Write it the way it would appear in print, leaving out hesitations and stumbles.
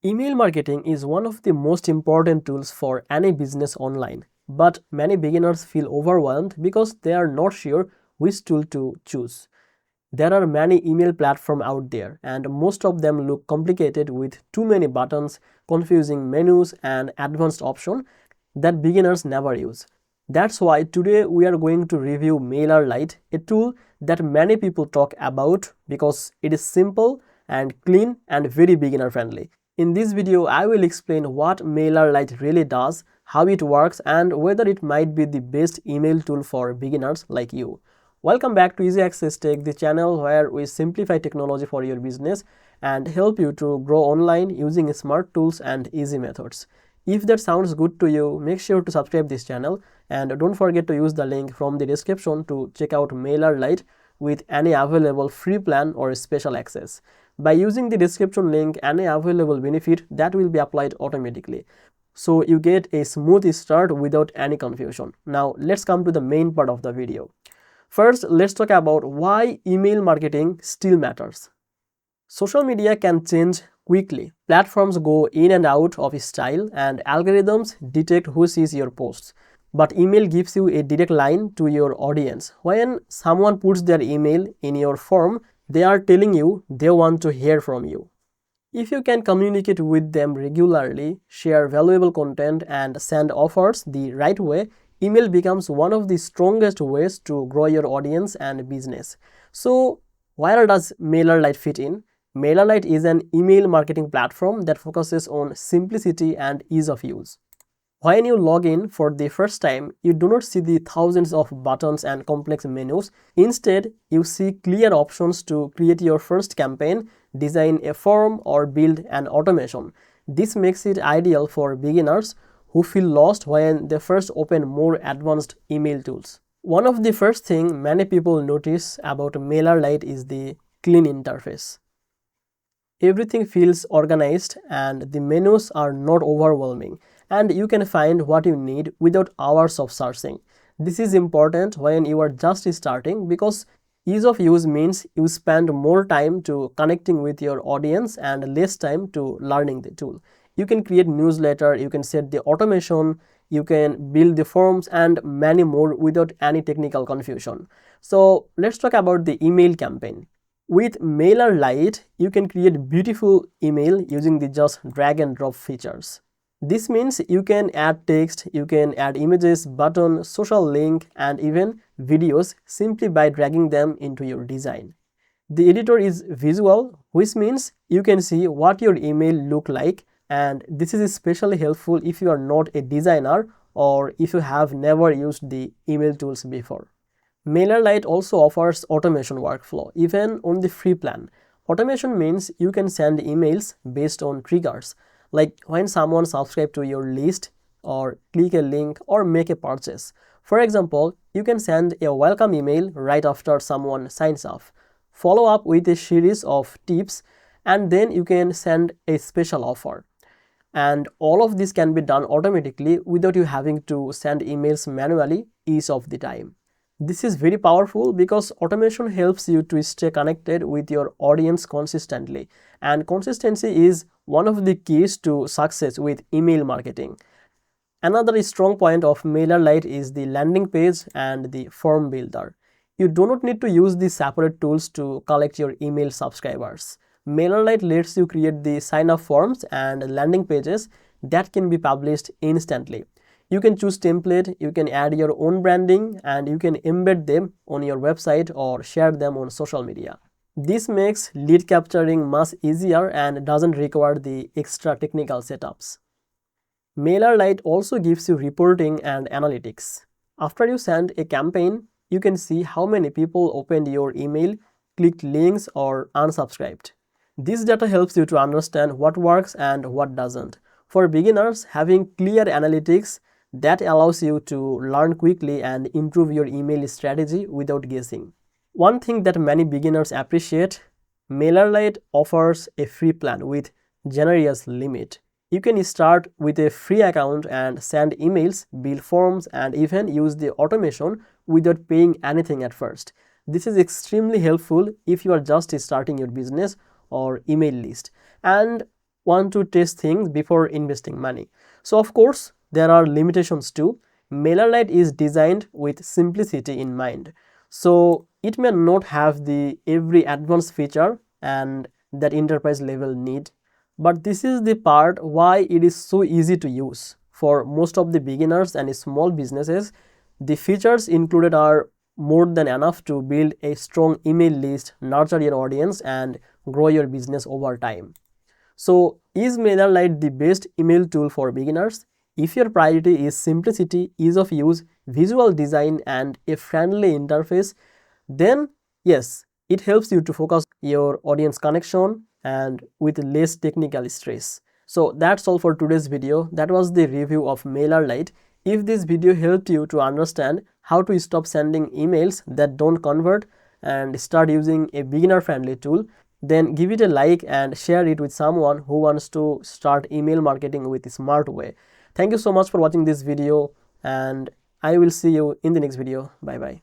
Email marketing is one of the most important tools for any business online, but many beginners feel overwhelmed because they are not sure which tool to choose. There are many email platforms out there, and most of them look complicated with too many buttons, confusing menus, and advanced options that beginners never use. That's why today we are going to review MailerLite, a tool that many people talk about because it is simple and clean and very beginner friendly. In this video, I will explain what MailerLite really does, how it works, and whether it might be the best email tool for beginners like you. Welcome back to Easy Access Tech, the channel where we simplify technology for your business and help you to grow online using smart tools and easy methods. If that sounds good to you, make sure to subscribe this channel and don't forget to use the link from the description to check out MailerLite with any available free plan or special access. By using the description link, any available benefit that will be applied automatically. So you get a smooth start without any confusion. Now let's come to the main part of the video. First, let's talk about why email marketing still matters. Social media can change quickly. Platforms go in and out of style and algorithms detect who sees your posts. But email gives you a direct line to your audience. When someone puts their email in your form, they are telling you they want to hear from you. If you can communicate with them regularly, share valuable content, and send offers the right way, email becomes one of the strongest ways to grow your audience and business. So, where does MailerLite fit in? MailerLite is an email marketing platform that focuses on simplicity and ease of use. When you log in for the first time, you do not see the thousands of buttons and complex menus. Instead, you see clear options to create your first campaign, design a form, or build an automation. This makes it ideal for beginners who feel lost when they first open more advanced email tools. One of the first things many people notice about MailerLite is the clean interface. Everything feels organized and the menus are not overwhelming, and you can find what you need without hours of searching. This is important when you are just starting because ease of use means you spend more time to connecting with your audience and less time to learning the tool. You can create newsletter, you can set the automation, you can build the forms and many more without any technical confusion. So let's talk about the email campaign. With MailerLite, you can create beautiful email using the just drag and drop features. This means you can add text, you can add images, button, social link, and even videos simply by dragging them into your design. The editor is visual, which means you can see what your email look like, and this is especially helpful if you are not a designer or if you have never used the email tools before. MailerLite also offers automation workflow, even on the free plan. Automation means you can send emails based on triggers, like when someone subscribes to your list, or click a link, or make a purchase. For example, you can send a welcome email right after someone signs up, follow up with a series of tips, and then you can send a special offer. And all of this can be done automatically without you having to send emails manually each of the time. This is very powerful because automation helps you to stay connected with your audience consistently, and consistency is one of the keys to success with email marketing. Another strong point of MailerLite is the landing page and the form builder. You do not need to use these separate tools to collect your email subscribers. MailerLite lets you create the sign-up forms and landing pages that can be published instantly. You can choose template, you can add your own branding, and you can embed them on your website or share them on social media. This makes lead capturing much easier and doesn't require the extra technical setups. MailerLite also gives you reporting and analytics. After you send a campaign, you can see how many people opened your email, clicked links, or unsubscribed. This data helps you to understand what works and what doesn't. For beginners, having clear analytics that allows you to learn quickly and improve your email strategy without guessing. One thing that many beginners appreciate, MailerLite offers a free plan with generous limit. You can start with a free account and send emails, build forms, and even use the automation without paying anything at first. This is extremely helpful if you are just starting your business or email list. And want to test things before investing money. So of course, there are limitations too. MailerLite is designed with simplicity in mind. So it may not have the every advanced feature and that enterprise level need. But this is the part why it is so easy to use. For most of the beginners and small businesses, the features included are more than enough to build a strong email list, nurture your audience, and grow your business over time. So, is MailerLite the best email tool for beginners? If your priority is simplicity, ease of use, visual design, and a friendly interface, then yes, it helps you to focus your audience connection and with less technical stress. So that's all for today's video. That was the review of MailerLite. If this video helped you to understand how to stop sending emails that don't convert and start using a beginner friendly tool, then give it a like and share it with someone who wants to start email marketing with a smart way. Thank you so much for watching this video, and I will see you in the next video. Bye bye.